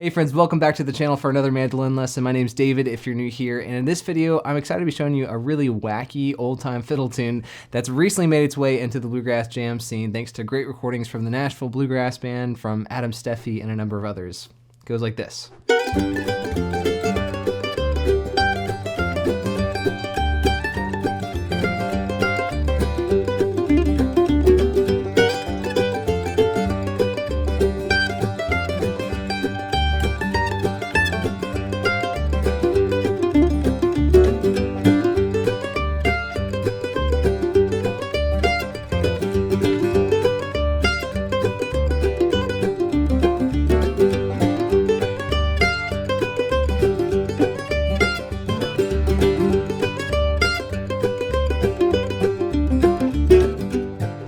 Hey friends, welcome back to the channel for another mandolin lesson. My name's David if you're new here, and in this video I'm excited to be showing you a really wacky old-time fiddle tune that's recently made its way into the bluegrass jam scene thanks to great recordings from the Nashville Bluegrass Band, from Adam Steffi, and a number of others. It goes like this.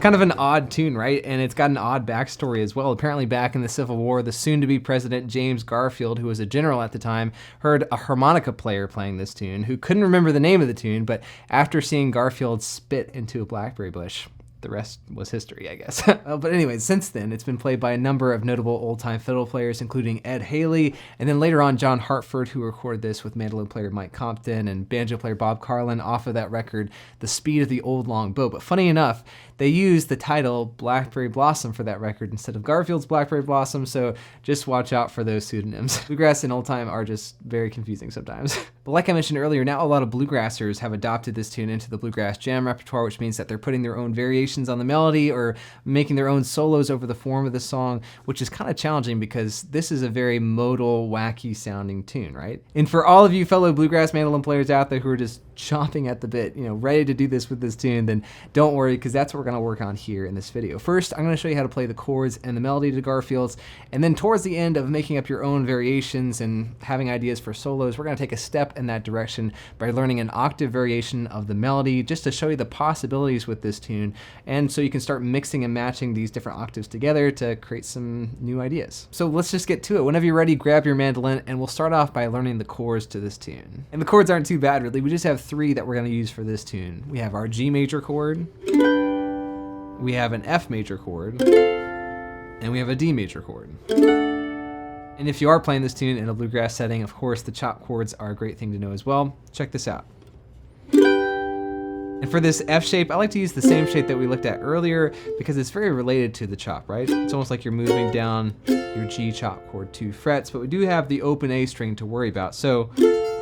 Kind of an odd tune, right? And it's got an odd backstory as well. Apparently back in the Civil War, the soon-to-be president James Garfield, who was a general at the time, heard a harmonica player playing this tune who couldn't remember the name of the tune, but after seeing Garfield spit into a blackberry bush, the rest was history, I guess. But anyways, since then, it's been played by a number of notable old-time fiddle players, including Ed Haley, and then later on, John Hartford, who recorded this with mandolin player Mike Compton and banjo player Bob Carlin off of that record, The Speed of the Old Long Bow. But funny enough, they used the title Blackberry Blossom for that record instead of Garfield's Blackberry Blossom, so just watch out for those pseudonyms. Bluegrass and old time are just very confusing sometimes. But like I mentioned earlier, now a lot of bluegrassers have adopted this tune into the bluegrass jam repertoire, which means that they're putting their own variations on the melody or making their own solos over the form of the song, which is kind of challenging because this is a very modal, wacky sounding tune, right? And for all of you fellow bluegrass mandolin players out there who are just chomping at the bit, ready to do this with this tune, then don't worry, because that's what we're going to work on here in this video. First, I'm going to show you how to play the chords and the melody to Garfield's, and then towards the end of making up your own variations and having ideas for solos, we're going to take a step in that direction by learning an octave variation of the melody, just to show you the possibilities with this tune, and so you can start mixing and matching these different octaves together to create some new ideas. So let's just get to it. Whenever you're ready, grab your mandolin, and we'll start off by learning the chords to this tune. And the chords aren't too bad, really. We just have three that we're going to use for this tune. We have our G major chord, we have an F major chord, and we have a D major chord. And if you are playing this tune in a bluegrass setting, of course, the chop chords are a great thing to know as well. Check this out. And for this F shape, I like to use the same shape that we looked at earlier because it's very related to the chop, right? It's almost like you're moving down your G chop chord 2 frets, but we do have the open A string to worry about. So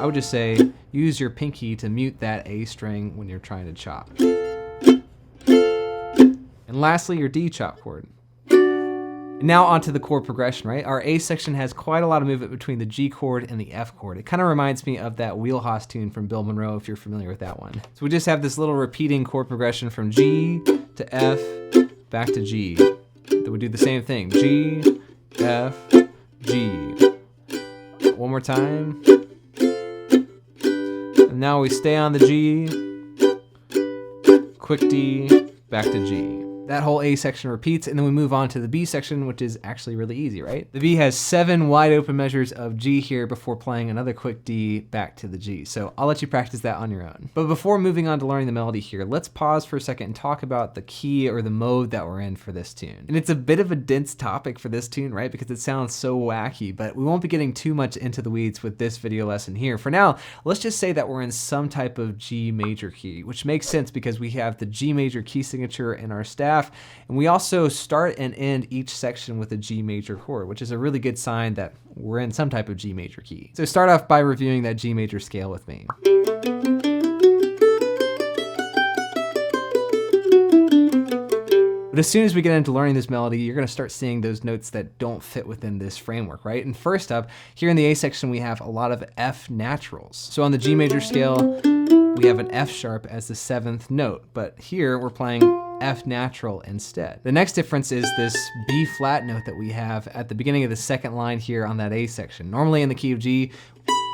I would just say use your pinky to mute that A string when you're trying to chop. And lastly, your D chop chord. And now onto the chord progression, right? Our A section has quite a lot of movement between the G chord and the F chord. It kind of reminds me of that Wheelhouse tune from Bill Monroe, if you're familiar with that one. So we just have this little repeating chord progression from G to F, back to G. Then we do the same thing, G, F, G. One more time. And now we stay on the G, quick D, back to G. That whole A section repeats, and then we move on to the B section, which is actually really easy, right? The B has 7 wide open measures of G here before playing another quick D back to the G. So I'll let you practice that on your own. But before moving on to learning the melody here, let's pause for a second and talk about the key or the mode that we're in for this tune. And it's a bit of a dense topic for this tune, right? Because it sounds so wacky, but we won't be getting too much into the weeds with this video lesson here. For now, let's just say that we're in some type of G major key, which makes sense because we have the G major key signature in our staff. And we also start and end each section with a G major chord, which is a really good sign that we're in some type of G major key. So start off by reviewing that G major scale with me. But as soon as we get into learning this melody, you're going to start seeing those notes that don't fit within this framework, right? And first up, here in the A section, we have a lot of F naturals. So on the G major scale, we have an F sharp as the 7th note, but here we're playing F natural instead. The next difference is this B flat note that we have at the beginning of the second line here on that A section. Normally in the key of G,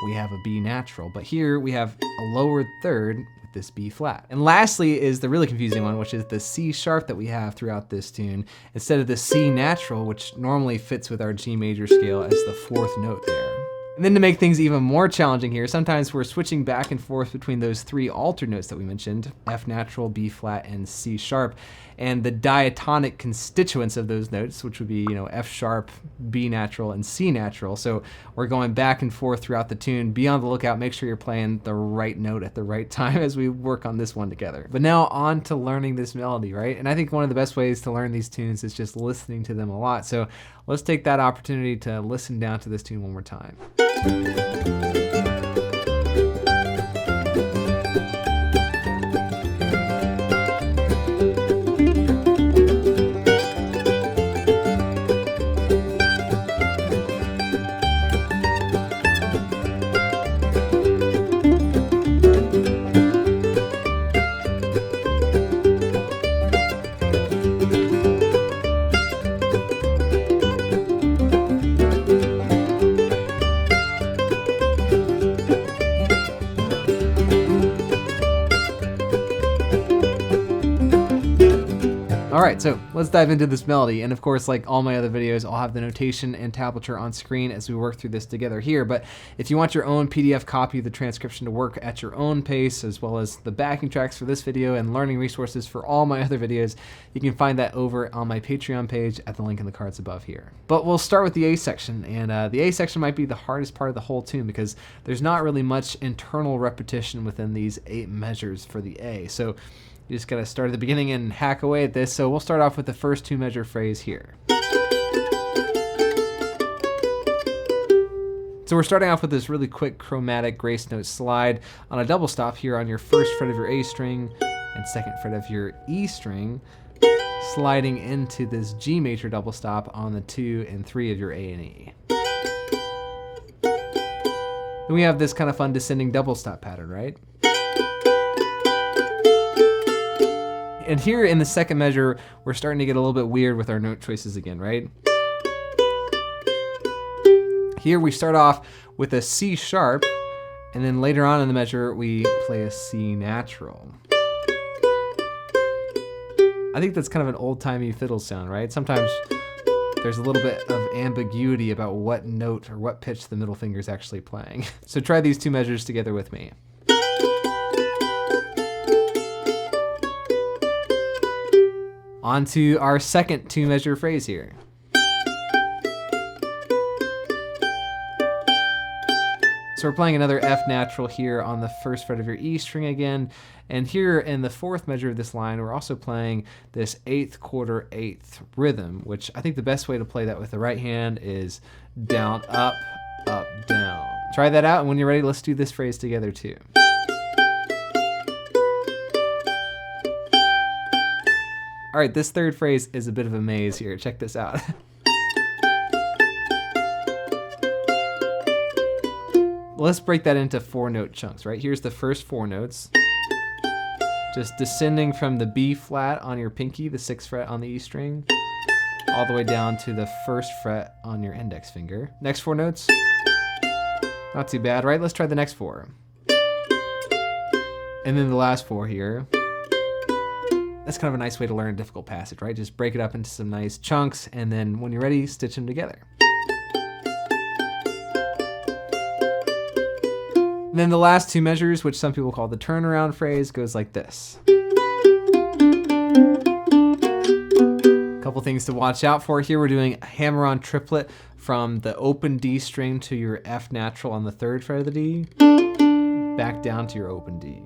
we have a B natural, but here we have a lowered third with this B flat. And lastly is the really confusing one, which is the C sharp that we have throughout this tune, instead of the C natural, which normally fits with our G major scale as the 4th note there. And then to make things even more challenging here, sometimes we're switching back and forth between those three altered notes that we mentioned, F natural, B flat, and C sharp, and the diatonic constituents of those notes, which would be, F sharp, B natural, and C natural. So we're going back and forth throughout the tune. Be on the lookout, make sure you're playing the right note at the right time as we work on this one together. But now on to learning this melody, right? And I think one of the best ways to learn these tunes is just listening to them a lot. So let's take that opportunity to listen down to this tune one more time. Alright, so let's dive into this melody, and of course, like all my other videos, I'll have the notation and tablature on screen as we work through this together here, but if you want your own PDF copy of the transcription to work at your own pace, as well as the backing tracks for this video and learning resources for all my other videos, you can find that over on my Patreon page at the link in the cards above here. But we'll start with the A section, and the A section might be the hardest part of the whole tune because there's not really much internal repetition within these 8 measures for the A, so you just gotta start at the beginning and hack away at this. So we'll start off with the first 2 measure phrase here. So we're starting off with this really quick chromatic grace note slide on a double stop here on your 1st fret of your A string and 2nd fret of your E string, sliding into this G major double stop on the 2 and 3 of your A and E. Then we have this kind of fun descending double stop pattern, right? And here in the 2nd measure, we're starting to get a little bit weird with our note choices again, right? Here we start off with a C sharp, and then later on in the measure, we play a C natural. I think that's kind of an old-timey fiddle sound, right? Sometimes there's a little bit of ambiguity about what note or what pitch the middle finger is actually playing. So try these 2 measures together with me. On to our second 2 measure phrase here. So we're playing another F natural here on the 1st fret of your E string again. And here in the 4th measure of this line, we're also playing this 8th quarter 8th rhythm, which I think the best way to play that with the right hand is down, up, down. Try that out, and when you're ready, let's do this phrase together too. All right, this 3rd phrase is a bit of a maze here. Check this out. Let's break that into 4 note chunks, right? Here's the first 4 notes. Just descending from the B flat on your pinky, the 6th fret on the E string, all the way down to the 1st fret on your index finger. Next 4 notes. Not too bad, right? Let's try the next 4. And then the last 4 here. That's kind of a nice way to learn a difficult passage, right? Just break it up into some nice chunks, and then when you're ready, stitch them together. And then the last 2 measures, which some people call the turnaround phrase, goes like this. A couple things to watch out for here. We're doing a hammer-on triplet from the open D string to your F natural on the 3rd fret of the D, back down to your open D.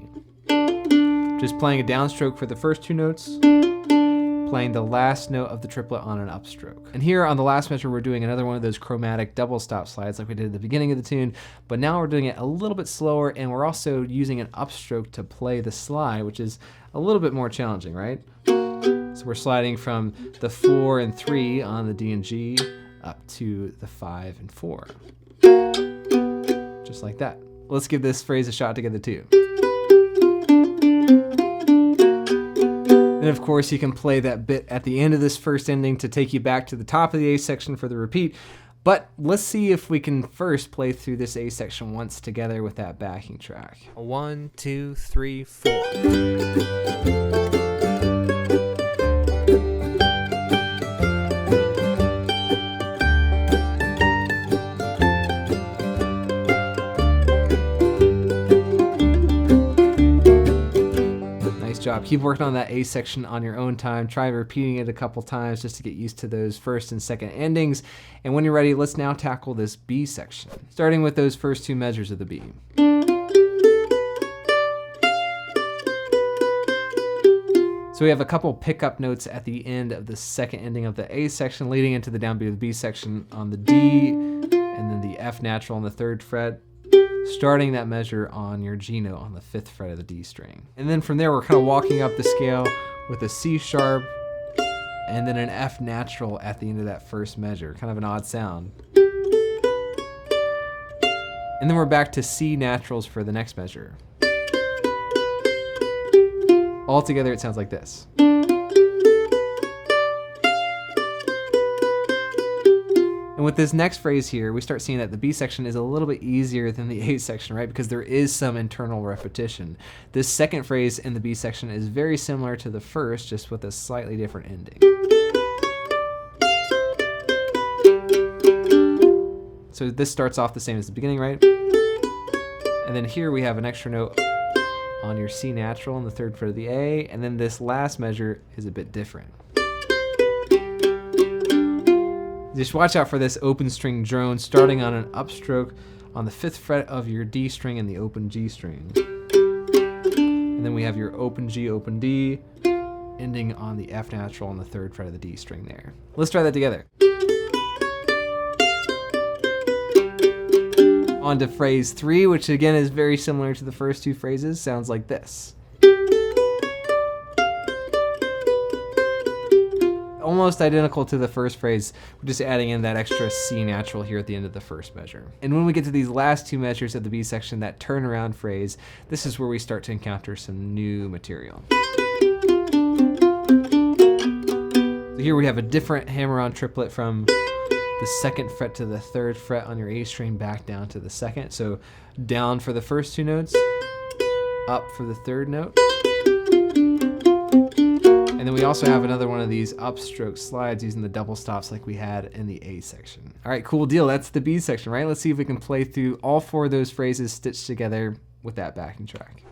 Just playing a downstroke for the first 2 notes, playing the last note of the triplet on an upstroke. And here on the last measure, we're doing another one of those chromatic double stop slides like we did at the beginning of the tune, but now we're doing it a little bit slower, and we're also using an upstroke to play the slide, which is a little bit more challenging, right? So we're sliding from the 4 and 3 on the D and G up to the 5 and 4. Just like that. Let's give this phrase a shot together too. And of course, you can play that bit at the end of this first ending to take you back to the top of the A section for the repeat. But let's see if we can first play through this A section once together with that backing track. 1, 2, 3, 4. job. Keep working on that A section on your own time. Try repeating it a couple times just to get used to those first and second endings. And when you're ready, let's now tackle this B section, starting with those first two measures of the B. So we have a couple pickup notes at the end of the second ending of the A section, leading into the downbeat of the B section on the D, and then the F natural on the 3rd fret, starting that measure on your G note on the 5th fret of the D string. And then from there, we're kind of walking up the scale with a C sharp, and then an F natural at the end of that first measure, kind of an odd sound. And then we're back to C naturals for the next measure. All together, it sounds like this. And with this next phrase here, we start seeing that the B section is a little bit easier than the A section, right? Because there is some internal repetition. This second phrase in the B section is very similar to the first, just with a slightly different ending. So this starts off the same as the beginning, right? And then here we have an extra note on your C natural in the 3rd fret of the A, and then this last measure is a bit different. Just watch out for this open string drone starting on an upstroke on the 5th fret of your D string and the open G string. And then we have your open G, open D, ending on the F natural on the 3rd fret of the D string there. Let's try that together. On to phrase 3, which again is very similar to the first two phrases, sounds like this. Almost identical to the first phrase, we're just adding in that extra C natural here at the end of the first measure. And when we get to these last two measures of the B section, that turnaround phrase, this is where we start to encounter some new material. So here we have a different hammer-on triplet from the 2nd fret to the 3rd fret on your A string, back down to the 2nd. So down for the first two notes, up for the 3rd note. And then we also have another one of these upstroke slides using the double stops like we had in the A section. All right, cool deal. That's the B section, right? Let's see if we can play through all 4 of those phrases stitched together with that backing track.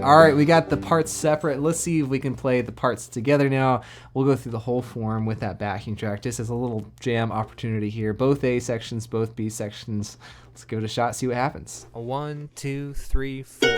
All right, we got the parts separate. Let's see if we can play the parts together now. We'll go through the whole form with that backing track just as a little jam opportunity here. Both A sections, both B sections. Let's give it a shot, see what happens. 1, 2, 3, 4.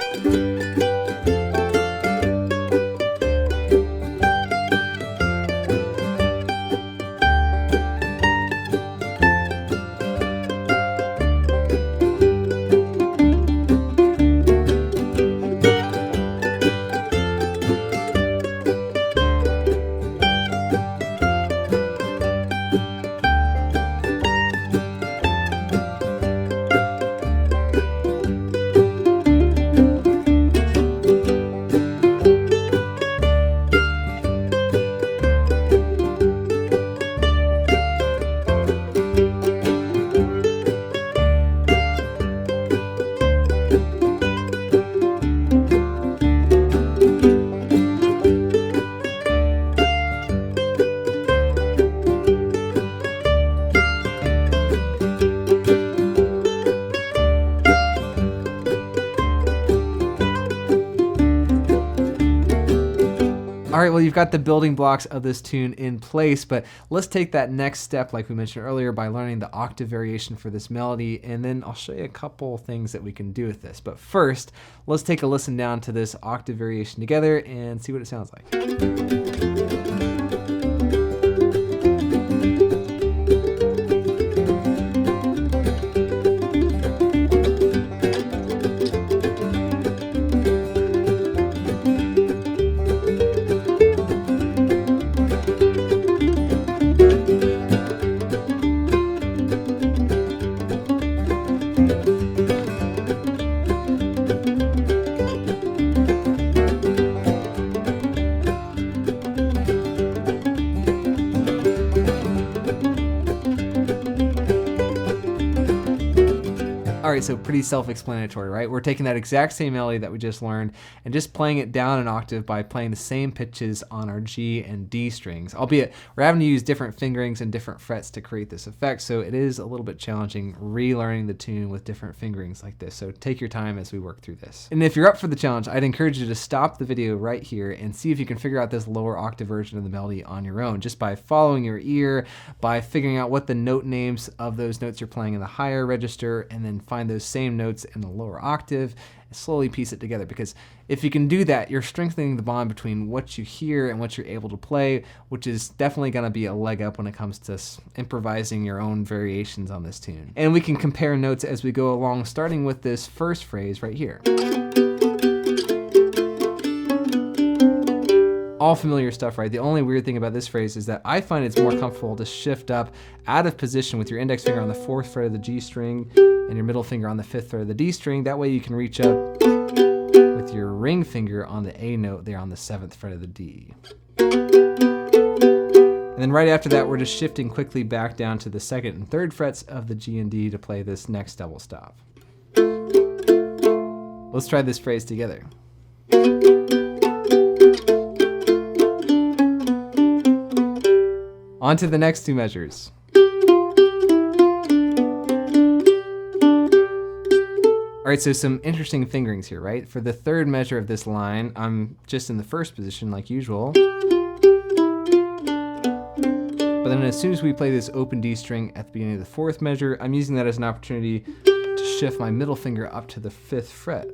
All right, well, you've got the building blocks of this tune in place, but let's take that next step, like we mentioned earlier, by learning the octave variation for this melody, and then I'll show you a couple things that we can do with this. But first, let's take a listen down to this octave variation together and see what it sounds like. All right, so pretty self-explanatory, right? We're taking that exact same melody that we just learned and just playing it down an octave by playing the same pitches on our G and D strings, albeit we're having to use different fingerings and different frets to create this effect, so it is a little bit challenging relearning the tune with different fingerings like this, so take your time as we work through this. And if you're up for the challenge, I'd encourage you to stop the video right here and see if you can figure out this lower octave version of the melody on your own, just by following your ear, by figuring out what the note names of those notes you're playing in the higher register, and then find those same notes in the lower octave and slowly piece it together. Because if you can do that, you're strengthening the bond between what you hear and what you're able to play, which is definitely going to be a leg up when it comes to improvising your own variations on this tune. And we can compare notes as we go along, starting with this first phrase right here. All familiar stuff, right? The only weird thing about this phrase is that I find it's more comfortable to shift up out of position with your index finger on the 4th fret of the G string and your middle finger on the 5th fret of the D string. That way you can reach up with your ring finger on the A note there on the 7th fret of the D. And then right after that, we're just shifting quickly back down to the 2nd and 3rd frets of the G and D to play this next double stop. Let's try this phrase together. On to the next two measures. All right, so some interesting fingerings here, right? For the third measure of this line, I'm just in the first position like usual. But then as soon as we play this open D string at the beginning of the fourth measure, I'm using that as an opportunity to shift my middle finger up to the 5th fret.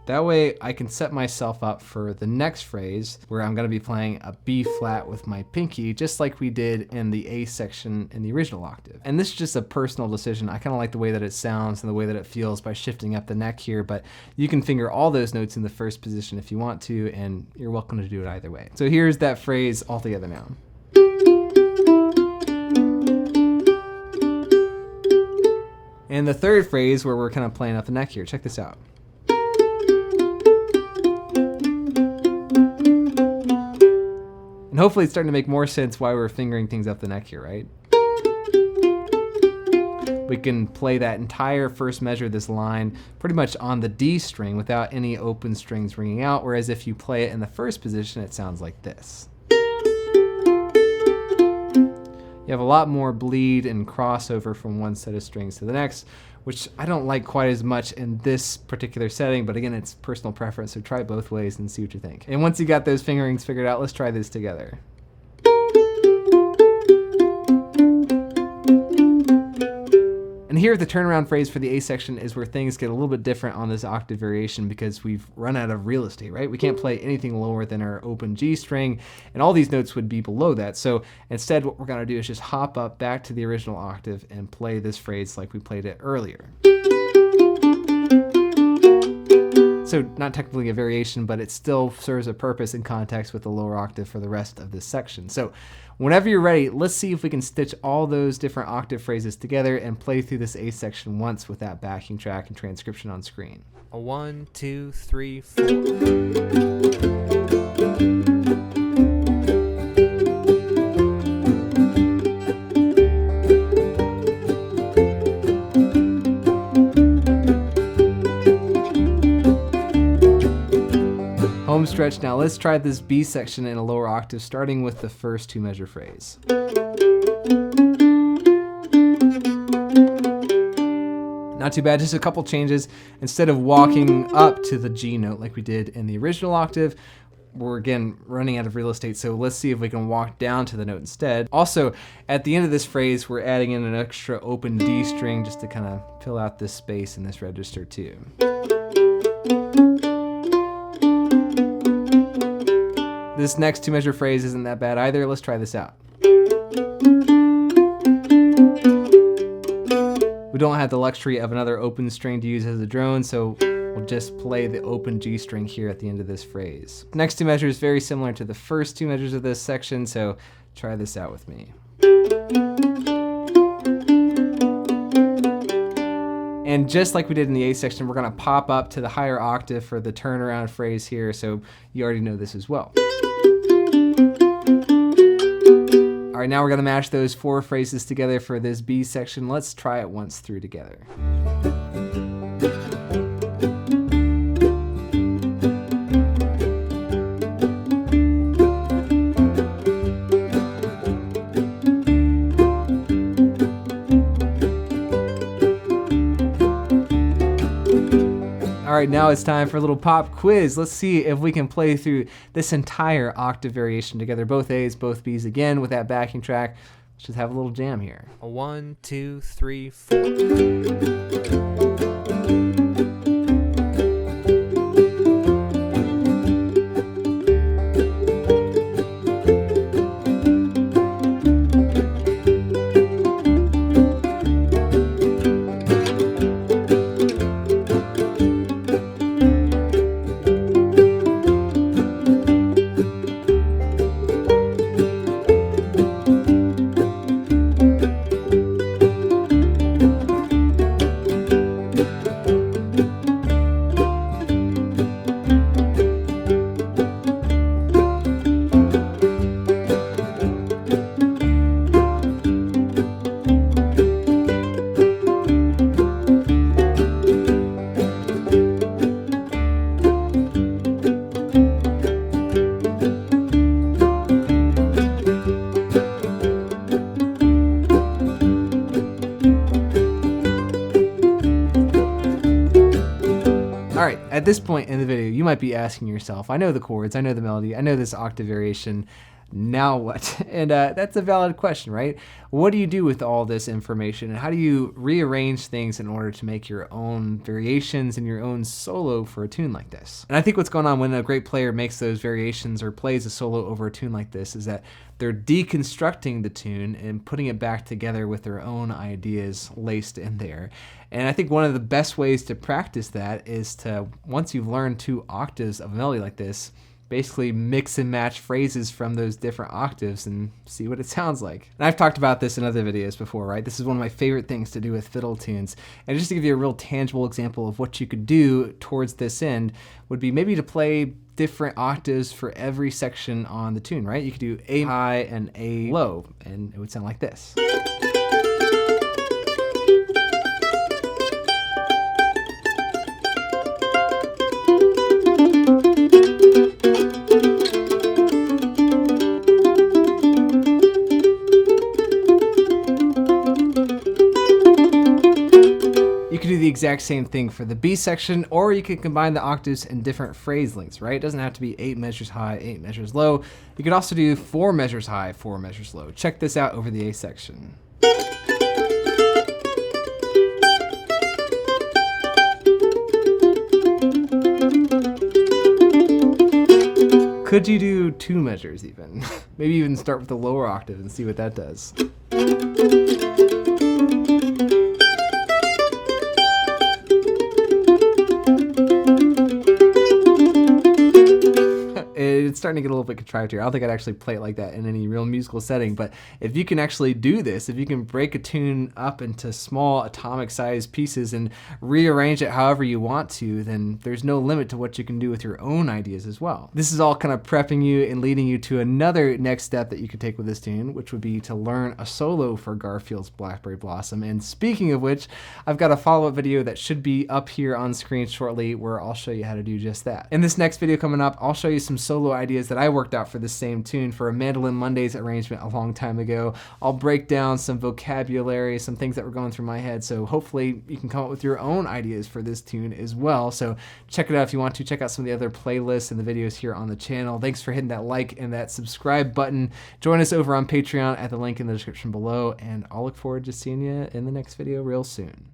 That way I can set myself up for the next phrase where I'm going to be playing a B flat with my pinky, just like we did in the A section in the original octave. And this is just a personal decision. I kind of like the way that it sounds and the way that it feels by shifting up the neck here, but you can finger all those notes in the first position if you want to, and you're welcome to do it either way. So here's that phrase all together now. And the third phrase where we're kind of playing up the neck here, check this out. And hopefully it's starting to make more sense why we're fingering things up the neck here, right? We can play that entire first measure of this line pretty much on the D string without any open strings ringing out, whereas if you play it in the first position, it sounds like this. You have a lot more bleed and crossover from one set of strings to the next, which I don't like quite as much in this particular setting, but again, it's personal preference, so try it both ways and see what you think. And once you got those fingerings figured out, let's try this together. And here the turnaround phrase for the A section is where things get a little bit different on this octave variation because we've run out of real estate, right? We can't play anything lower than our open G string, and all these notes would be below that. So instead what we're gonna do is just hop up back to the original octave and play this phrase like we played it earlier. So not technically a variation, but it still serves a purpose in context with the lower octave for the rest of this section. So whenever you're ready, let's see if we can stitch all those different octave phrases together and play through this A section once with that backing track and transcription on screen. 1, 2, 3, 4. Home stretch. Now let's try this B section in a lower octave, starting with the first two measure phrase. Not too bad, just a couple changes. Instead of walking up to the G note like we did in the original octave, we're again running out of real estate, so let's see if we can walk down to the note instead. Also, at the end of this phrase, we're adding in an extra open D string just to kind of fill out this space in this register too. This next two measure phrase isn't that bad either. Let's try this out. We don't have the luxury of another open string to use as a drone, so we'll just play the open G string here at the end of this phrase. Next two measures very similar to the first two measures of this section, so try this out with me. And just like we did in the A section, we're gonna pop up to the higher octave for the turnaround phrase here, so you already know this as well. All right, now we're gonna mash those 4 phrases together for this B section. Let's try it once through together. All right, now it's time for a little pop quiz. Let's see if we can play through this entire octave variation together, both A's, both B's again with that backing track. Let's just have a little jam here. 1, 2, 3, 4. All right, at this point in the video, you might be asking yourself, I know the chords, I know the melody, I know this octave variation, now what? And that's a valid question, right? What do you do with all this information, and how do you rearrange things in order to make your own variations and your own solo for a tune like this? And I think what's going on when a great player makes those variations or plays a solo over a tune like this is that they're deconstructing the tune and putting it back together with their own ideas laced in there. And I think one of the best ways to practice that is to, once you've learned 2 octaves of a melody like this, basically mix and match phrases from those different octaves and see what it sounds like. And I've talked about this in other videos before, right? This is one of my favorite things to do with fiddle tunes. And just to give you a real tangible example of what you could do towards this end would be maybe to play different octaves for every section on the tune, right? You could do A high and A low, and it would sound like this. The exact same thing for the B section, or you could combine the octaves in different phrase lengths, right? It doesn't have to be 8 measures high, 8 measures low. You could also do 4 measures high, 4 measures low. Check this out over the A section. Could you do 2 measures even? Maybe even start with the lower octave and see what that does. It's starting to get a little bit contrived here. I don't think I'd actually play it like that in any real musical setting, but if you can actually do this, if you can break a tune up into small atomic-sized pieces and rearrange it however you want to, then there's no limit to what you can do with your own ideas as well. This is all kind of prepping you and leading you to another next step that you could take with this tune, which would be to learn a solo for Garfield's Blackberry Blossom. And speaking of which, I've got a follow-up video that should be up here on screen shortly where I'll show you how to do just that. In this next video coming up, I'll show you some solo ideas that I worked out for this same tune for a Mandolin Mondays arrangement a long time ago. I'll break down some vocabulary, some things that were going through my head, so hopefully you can come up with your own ideas for this tune as well. So check it out if you want to. Check out some of the other playlists and the videos here on the channel. Thanks for hitting that like and that subscribe button. Join us over on Patreon at the link in the description below, and I'll look forward to seeing you in the next video real soon.